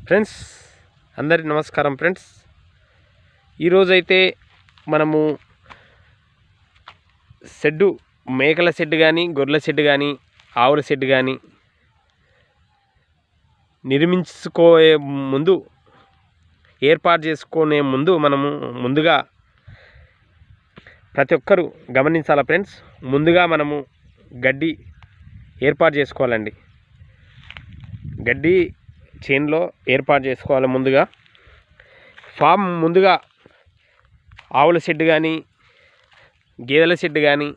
Friends అందరికీ నమస్కారం friends. ఈరోజైతే మనము షెడ్డు మేకల షెడ్ కానీ గొర్రెల షెడ్ కానీ ఆవుల షెడ్ కానీ నిర్మించుకోయే ముందు ఏర్పాటు చేసుకునే ముందు మనము ముందుగా ప్రతి ఒక్కరూ గమనించాలా ఫ్రెండ్స్. ముందుగా మనము గడ్డి ఏర్పాటు చేసుకోవాలండి. గడ్డి చేనులో ఏర్పాటు చేసుకోవాలి. ముందుగా ఫామ్ ముందుగా ఆవుల షెడ్ కానీ గేదెల షెడ్ కానీ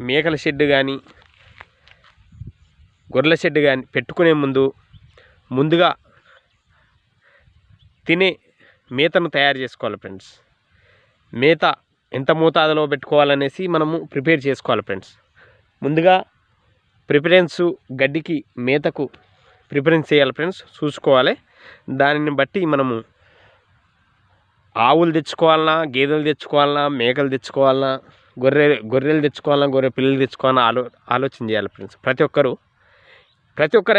మేకల షెడ్ కానీ గొర్రెల షెడ్ కానీ పెట్టుకునే ముందుగా తినే మేతను తయారు చేసుకోవాలి ఫ్రెండ్స్. మేత ఎంత మోతాదులో పెట్టుకోవాలనేసి మనము ప్రిపేర్ చేసుకోవాలి ఫ్రెండ్స్. ముందుగా ప్రిఫరెన్స్ గడ్డికి మేతకు ప్రిఫరెన్స్ చేయాలి ఫ్రెండ్స్, చూసుకోవాలి. దానిని బట్టి మనము ఆవులు తెచ్చుకోవాలన్నా గేదెలు తెచ్చుకోవాలన్నా మేకలు తెచ్చుకోవాలన్నా గొర్రెలు తెచ్చుకోవాలన్నా గొర్రె పిల్లలు తెచ్చుకోవాలన్నా ఆలోచన చేయాలి ఫ్రెండ్స్. ప్రతి ఒక్కరు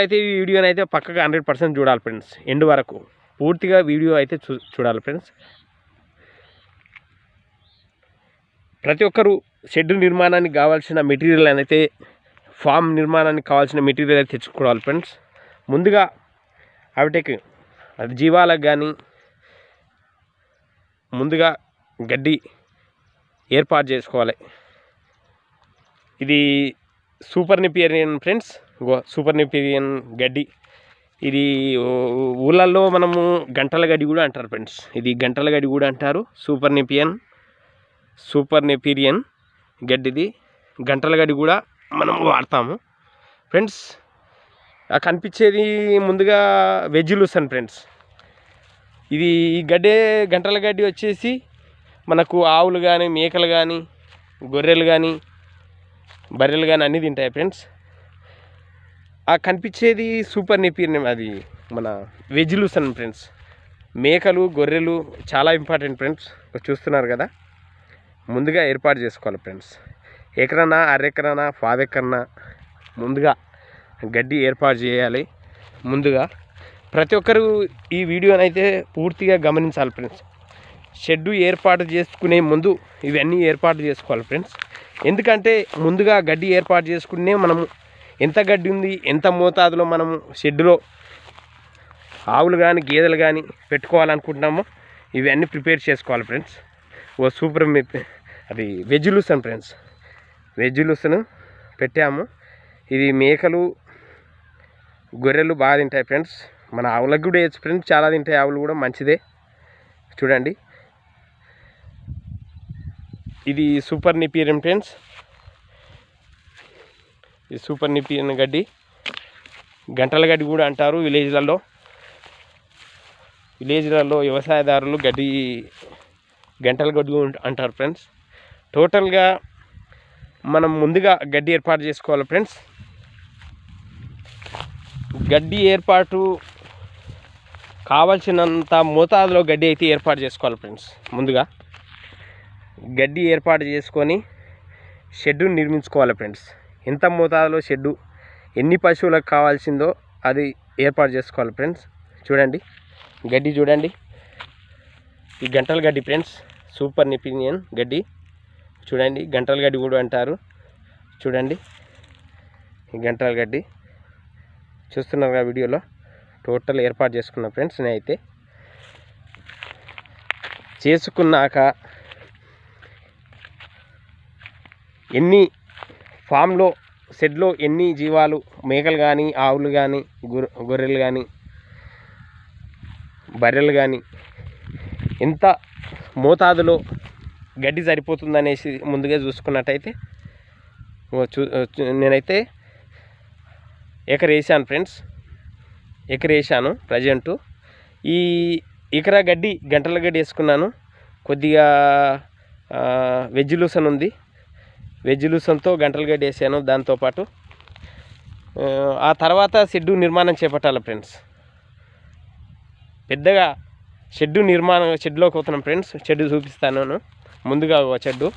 అయితే ఈ వీడియోని అయితే పక్కగా 100% చూడాలి ఫ్రెండ్స్. ఎండ్ వరకు పూర్తిగా వీడియో అయితే చూడాలి ఫ్రెండ్స్. ప్రతి ఒక్కరు షెడ్ నిర్మాణానికి కావాల్సిన మెటీరియల్ అయితే ఫామ్ నిర్మాణానికి కావాల్సిన మెటీరియల్ అయితే తెచ్చుకోవాలి ఫ్రెండ్స్. ముందుగా అవిటకి అది జీవాలకు కానీ ముందుగా గడ్డి ఏర్పాటు చేసుకోవాలి. ఇది సూపర్ నిపియన్ ఫ్రెండ్స్, సూపర్ నిపియన్ గడ్డి. ఇది ఊళ్ళల్లో మనము గంటల గడ్డి కూడా అంటారు ఫ్రెండ్స్. ఇది గంటల గడ్డి కూడా అంటారు. సూపర్ నెపీరియన్ గడ్డిది గంటల గడ్డి కూడా మనం వాడతాము ఫ్రెండ్స్. కనిపించేది ముందుగా వెజ్ లూసన్ ఫ్రెండ్స్. ఇది ఈ గంటల గడ్డి వచ్చేసి మనకు ఆవులు కానీ మేకలు కానీ గొర్రెలు కానీ బర్రెలు కానీ అన్నీ తింటాయి ఫ్రెండ్స్. ఆ కనిపించేది సూపర్ నెపీరియన్, అది మన వెజ్ లూసన్ ఫ్రెండ్స్. మేకలు గొర్రెలు చాలా ఇంపార్టెంట్ ఫ్రెండ్స్. చూస్తున్నారు కదా, ముందుగా ఏర్పాటు చేసుకోవాలి ఫ్రెండ్స్. ఎకరన్నా అరెకరన్నా పావెకరన్నా ముందుగా గడ్డి ఏర్పాటు చేయాలి. ముందుగా ప్రతి ఒక్కరు ఈ వీడియోని అయితే పూర్తిగా గమనించాలి ఫ్రెండ్స్. షెడ్డు ఏర్పాటు చేసుకునే ముందు ఇవన్నీ ఏర్పాటు చేసుకోవాలి ఫ్రెండ్స్. ఎందుకంటే ముందుగా గడ్డి ఏర్పాటు చేసుకునే మనము ఎంత గడ్డి ఉంది ఎంత మోతాదులో మనము షెడ్డులో ఆవులు కానీ గేదెలు కానీ పెట్టుకోవాలనుకుంటున్నామో ఇవన్నీ ప్రిపేర్ చేసుకోవాలి ఫ్రెండ్స్. సూపర్ అది veg lucerne friends. Veg lucerne పెట్టాము. ఇది మేకలు గొర్రెలు బాగా తింటాయి ఫ్రెండ్స్. మన ఆవులకు కూడా వేయచ్చు ఫ్రెండ్స్, చాలా తింటాయి ఆవులు కూడా, మంచిదే. చూడండి, ఇది సూపర్ నిపియన్ ఫ్రెండ్స్. ఇది సూపర్ నిపియన్ గడ్డి, గంటల గడ్డి కూడా అంటారు. విలేజ్లలో వ్యవసాయదారులు గంటల గడ్డి అంటారు ఫ్రెండ్స్. టోటల్గా మనం ముందుగా గడ్డి ఏర్పాటు చేసుకోవాలి ఫ్రెండ్స్. గడ్డి ఏర్పాటు కావాల్సినంత మోతాదులో గడ్డి అయితే ఏర్పాటు చేసుకోవాలి ఫ్రెండ్స్. ముందుగా గడ్డి ఏర్పాటు చేసుకొని షెడ్డు నిర్మించుకోవాలి ఫ్రెండ్స్. ఎంత మోతాదులో షెడ్డు ఎన్ని పశువులకు కావాల్సిందో అది ఏర్పాటు చేసుకోవాలి ఫ్రెండ్స్. చూడండి గడ్డి, చూడండి ఈ గంటల గడ్డి ఫ్రెండ్స్. సూపర్ నెపీరియన్ గడ్డి చూడండి, గంటల గడ్డి కూడా అంటారు. చూడండి ఈ గంటల గడ్డి చూస్తున్నారు కదా వీడియోలో. టోటల్ ఏర్పాటు చేసుకున్నా ఫ్రెండ్స్. నేనైతే చేసుకున్నాక ఎన్ని ఫామ్లో షెడ్లో ఎన్ని జీవాలు మేకలు కానీ ఆవులు కానీ గొర్రెలు కానీ బర్రెలు కానీ ఎంత మోతాదులో గడ్డి సరిపోతుందనేసి ముందుగా చూసుకున్నట్టయితే నేనైతే ఎకరేసాను ఫ్రెండ్స్. ఎకరేసాను ప్రజెంటు. ఈ ఎకరా గడ్డి గంటల గడ్డి వేసుకున్నాను. కొద్దిగా వెజ్ లూసన్ ఉంది, వెజ్ లూసన్తో గంటల గడ్డి వేసాను. దాంతోపాటు ఆ తర్వాత షెడ్డు నిర్మాణం చేపట్టాలి ఫ్రెండ్స్. పెద్దగా షెడ్లోకి పోతున్నాం ఫ్రెండ్స్. షెడ్ చూపిస్తాను. ముందుగా షెడ్డు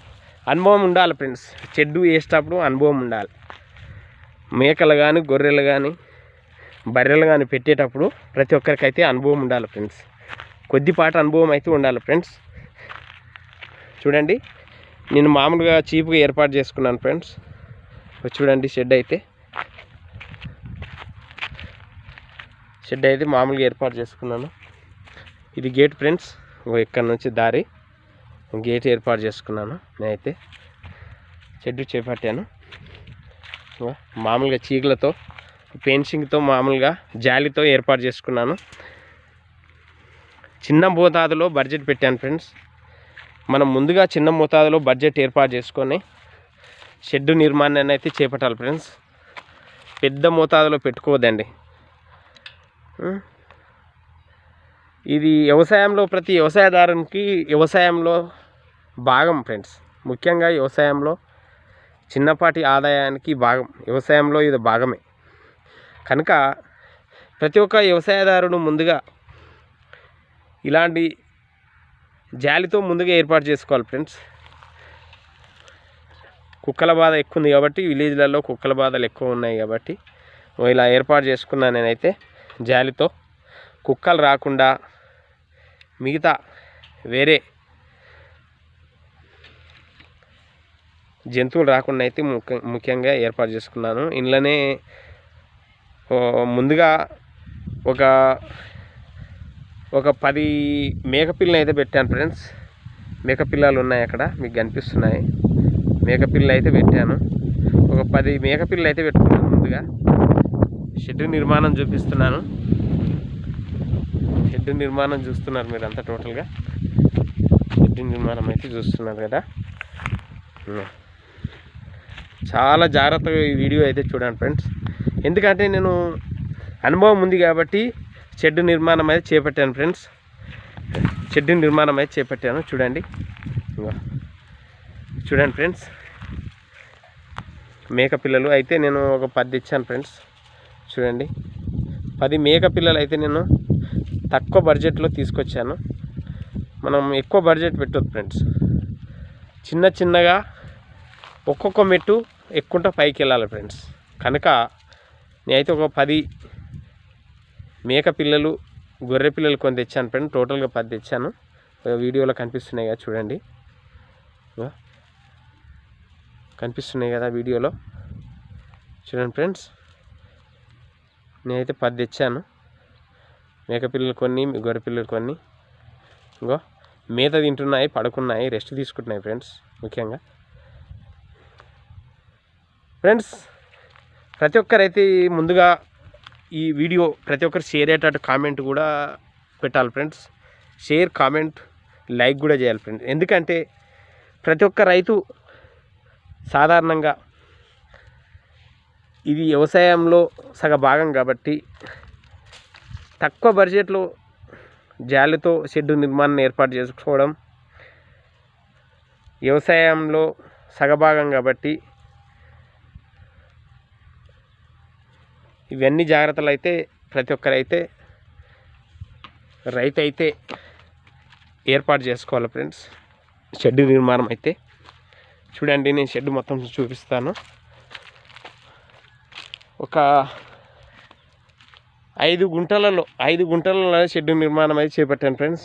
అనుభవం ఉండాలి ఫ్రెండ్స్. షెడ్డు వేసేటప్పుడు అనుభవం ఉండాలి. మేకలు కానీ గొర్రెలు కానీ బర్రెలు కానీ పెట్టేటప్పుడు ప్రతి ఒక్కరికైతే అనుభవం ఉండాలి ఫ్రెండ్స్, కొద్దిపాటి అనుభవం అయితే ఉండాలి ఫ్రెండ్స్. చూడండి, నేను మామూలుగా చీప్గా ఏర్పాటు చేసుకున్నాను ఫ్రెండ్స్. చూడండి, షెడ్ అయితే మామూలుగా ఏర్పాటు చేసుకున్నాను. ఇది గేట్ ఫ్రెండ్స్, ఇక్కడ నుంచి దారి గేట్ ఏర్పాటు చేసుకున్నాను. నేనైతే షెడ్ చేపట్టాను. మామూలుగా చీకులతో పెన్సింగ్తో మామూలుగా జాలితో ఏర్పాటు చేసుకున్నాను. చిన్న మోతాదులో బడ్జెట్ పెట్టాను ఫ్రెండ్స్. మనం ముందుగా చిన్న మోతాదులో బడ్జెట్ ఏర్పాటు చేసుకొని షెడ్ నిర్మాణాన్ని అయితే చేపట్టాలి ఫ్రెండ్స్. పెద్ద మోతాదులో పెట్టుకోవద్దండి. ఇది వ్యవసాయంలో ప్రతి వ్యవసాయదారునికి వ్యవసాయంలో భాగం ఫ్రెండ్స్. ముఖ్యంగా వ్యవసాయంలో చిన్నపాటి ఆదాయానికి భాగం, వ్యవసాయంలో ఇది భాగమే కనుక ప్రతి ఒక్క వ్యవసాయదారుడు ముందుగా ఇలాంటి జాలితో ముందుగా ఏర్పాటు చేసుకోవాలి ఫ్రెండ్స్. కుక్కల బాధ ఎక్కువ ఉంది కాబట్టి, విలేజ్లలో కుక్కల బాధలు ఎక్కువ ఉన్నాయి కాబట్టి ఇలా ఏర్పాటు చేసుకున్నాను నేనైతే జాలితో. కుక్కలు రాకుండా మిగతా వేరే జంతువులు రాకుండా అయితే ముఖ్యంగా ఏర్పాటు చేసుకున్నాను. ఇంట్లోనే ముందుగా ఒక 10 మేకపిల్లని అయితే పెట్టాను ఫ్రెండ్స్. మేకపిల్లలు ఉన్నాయి అక్కడ మీకు కనిపిస్తున్నాయి. మేకపిల్లలు అయితే పెట్టాను. ఒక 10 మేకపిల్లలు అయితే పెట్టుకున్నాను. ముందుగా షెడ్ నిర్మాణం చూపిస్తున్నాను. షెడ్ నిర్మాణం చూస్తున్నారు మీరంతా. టోటల్గా షెడ్ నిర్మాణం అయితే చూస్తున్నారు కదా. చాలా జాగ్రత్తగా ఈ వీడియో అయితే చూడండి ఫ్రెండ్స్. ఎందుకంటే నేను అనుభవం ఉంది కాబట్టి షెడ్ నిర్మాణం అయితే చేపట్టాను ఫ్రెండ్స్. షెడ్ నిర్మాణం అయితే చేపట్టాను. చూడండి ఫ్రెండ్స్, మేక పిల్లలు అయితే నేను ఒక 10 ఇచ్చాను ఫ్రెండ్స్. చూడండి, 10 మేక పిల్లలు అయితే నేను తక్కువ బడ్జెట్లో తీసుకొచ్చాను. మనం ఎక్కువ బడ్జెట్ పెట్టొద్దు ఫ్రెండ్స్. చిన్నగా ఒక్కొక్క మెట్టు ఎక్కుంటా పైకి వెళ్ళాలి ఫ్రెండ్స్. కనుక నేనైతే ఒక 10 మేక పిల్లలు, గొర్రె పిల్లలు కొన్ని తెచ్చాను ఫ్రెండ్. టోటల్గా 10 తెచ్చాను. వీడియోలో కనిపిస్తున్నాయి కదా, చూడండి. కనిపిస్తున్నాయి కదా వీడియోలో, చూడండి ఫ్రెండ్స్. నేనైతే 10 తెచ్చాను. మేక పిల్లలు కొన్ని, గొర్రె పిల్లలు కొన్ని. ఇంకో మేత తింటున్నాయి, పడుకున్నాయి, రెస్ట్ తీసుకుంటున్నాయి ఫ్రెండ్స్. ముఖ్యంగా ఫ్రెండ్స్, ప్రతి ఒక్కరైతే ముందుగా ఈ వీడియో ప్రతి ఒక్కరు షేర్ అయ్యేటట్టు కామెంట్ కూడా పెట్టాలి ఫ్రెండ్స్. షేర్, కామెంట్, లైక్ కూడా చేయాలి ఫ్రెండ్స్. ఎందుకంటే ప్రతి ఒక్క రైతు సాధారణంగా ఇది వ్యవసాయంలో సగ భాగం కాబట్టి తక్కువ బడ్జెట్లో జాలితో షెడ్ నిర్మాణాన్ని ఏర్పాటు చేసుకోవడం వ్యవసాయంలో సగభాగం కాబట్టి ఇవన్నీ జాగ్రత్తలు అయితే ప్రతి ఒక్కరైతే రైతు అయితే ఏర్పాటు చేసుకోవాలి ఫ్రెండ్స్. షెడ్ నిర్మాణం అయితే చూడండి, నేను షెడ్ మొత్తం చూపిస్తాను. ఒక 5 గుంటలలో షెడ్ నిర్మాణం అయితే చేపట్టాను ఫ్రెండ్స్.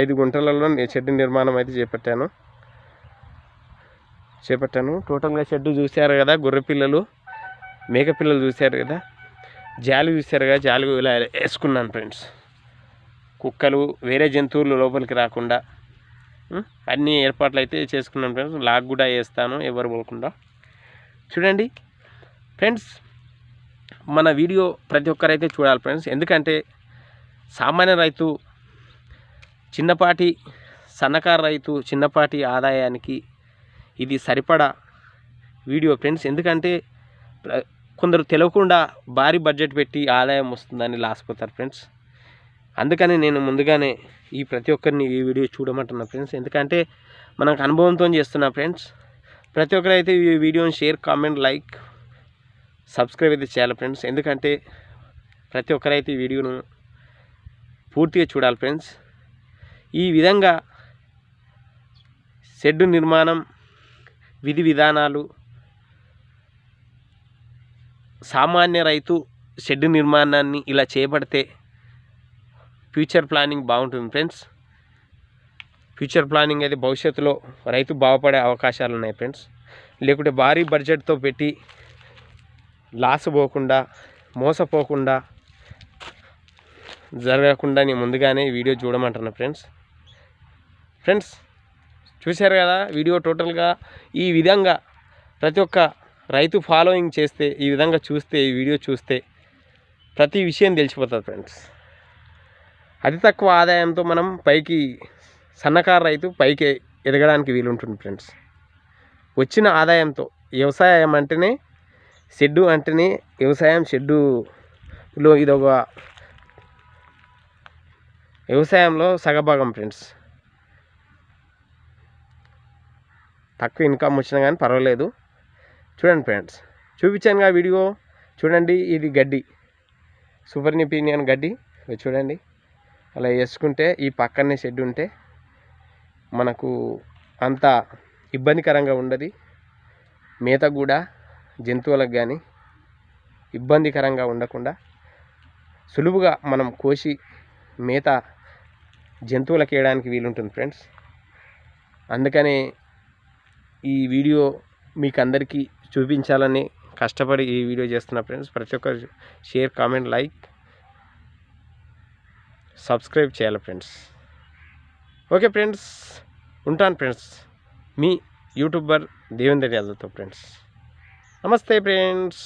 5 గుంటలలో షెడ్ నిర్మాణం అయితే చేపట్టాను. టోటల్గా షెడ్ చూశారు కదా, గొర్రె పిల్లలు, మేక పిల్లలు చూశారు కదా, జాలి చూశారు కదా, జాలి ఇలా వేసుకున్నాను ఫ్రెండ్స్. కుక్కలు, వేరే జంతువులు లోపలికి రాకుండా అన్ని ఏర్పాట్లు అయితే చేసుకున్నాను ఫ్రెండ్స్. లాక్ కూడా వేస్తాను, ఎవరు పోకుండా. చూడండి ఫ్రెండ్స్, మన వీడియో ప్రతి ఒక్కరైతే చూడాలి ఫ్రెండ్స్. ఎందుకంటే సామాన్య రైతు, చిన్నపాటి సన్నకారు రైతు, చిన్నపాటి ఆదాయానికి ఇది సరిపడా వీడియో ఫ్రెండ్స్. ఎందుకంటే కొందరు తెలియకుండా భారీ బడ్జెట్ పెట్టి ఆదాయం వస్తుందని లాసిపోతారు ఫ్రెండ్స్. అందుకని నేను ముందుగానే ఈ ప్రతి ఒక్కరిని ఈ వీడియో చూడమంటున్నా ఫ్రెండ్స్. ఎందుకంటే మనకు అనుభవంతో చేస్తున్నా ఫ్రెండ్స్. ప్రతి ఒక్కరైతే ఈ వీడియోని షేర్, కామెంట్, లైక్, సబ్స్క్రైబ్ అయితే చేయాలి ఫ్రెండ్స్. ఎందుకంటే ప్రతి ఒక్కరైతే ఈ వీడియోను పూర్తిగా చూడాలి ఫ్రెండ్స్. ఈ విధంగా షెడ్ నిర్మాణం, విధి విధానాలు సామాన్య రైతు షెడ్ నిర్మాణాన్ని ఇలా చేపడితే ఫ్యూచర్ ప్లానింగ్ బాగుంటుంది ఫ్రెండ్స్. ఫ్యూచర్ ప్లానింగ్ అయితే భవిష్యత్తులో రైతు బాగుపడే అవకాశాలు ఉన్నాయి ఫ్రెండ్స్. లేకుంటే భారీ బడ్జెట్తో పెట్టి లాస్ పోకుండా మోసపోకుండా జరగకుండా నేను ముందుగానే వీడియో చూడమంటున్నా ఫ్రెండ్స్. చూశారు కదా వీడియో టోటల్గా. ఈ విధంగా ప్రతి ఒక్క రైతు ఫాలోయింగ్ చేస్తే, ఈ విధంగా చూస్తే, ఈ వీడియో చూస్తే ప్రతి విషయం తెలిసిపోతుంది ఫ్రెండ్స్. అతి తక్కువ ఆదాయంతో మనం పైకి సన్నకారు రైతు పైకి ఎదగడానికి వీలుంటుంది ఫ్రెండ్స్. వచ్చిన ఆదాయంతో వ్యవసాయం అంటేనే షెడ్డు అంటేనే వ్యవసాయం. షెడ్డులో ఇదొక వ్యవసాయంలో సగభాగం ఫ్రెండ్స్. తక్కువ ఇన్కమ్ వచ్చినా కానీ పర్వాలేదు. చూడండి ఫ్రెండ్స్, చూపించానుగా వీడియో చూడండి. ఇది గడ్డి, సూపర్ నిపీనియన్ గడ్డి చూడండి. అలా వేసుకుంటే ఈ పక్కనే షెడ్ ఉంటే మనకు అంత ఇబ్బందికరంగా ఉండదు. మేత కూడా జంతువులకు కానీ ఇబ్బందికరంగా ఉండకుండా సులువుగా మనం కోసి మేత జంతువులకు వేయడానికి వీలుంటుంది ఫ్రెండ్స్. అందుకని ఈ వీడియో మీకు అందరికీ చూపించాలని కష్టపడి ఈ వీడియో చేస్తున్నా ఫ్రెండ్స్. ప్రతి ఒక్కరు షేర్, కామెంట్, లైక్, సబ్స్క్రైబ్ చేయాలి ఫ్రెండ్స్. ఓకే ఫ్రెండ్స్, ఉంటాను ఫ్రెండ్స్. మీ యూట్యూబర్ దేవేందర్ యాదవ్తో ఫ్రెండ్స్. నమస్తే ఫ్రెండ్స్.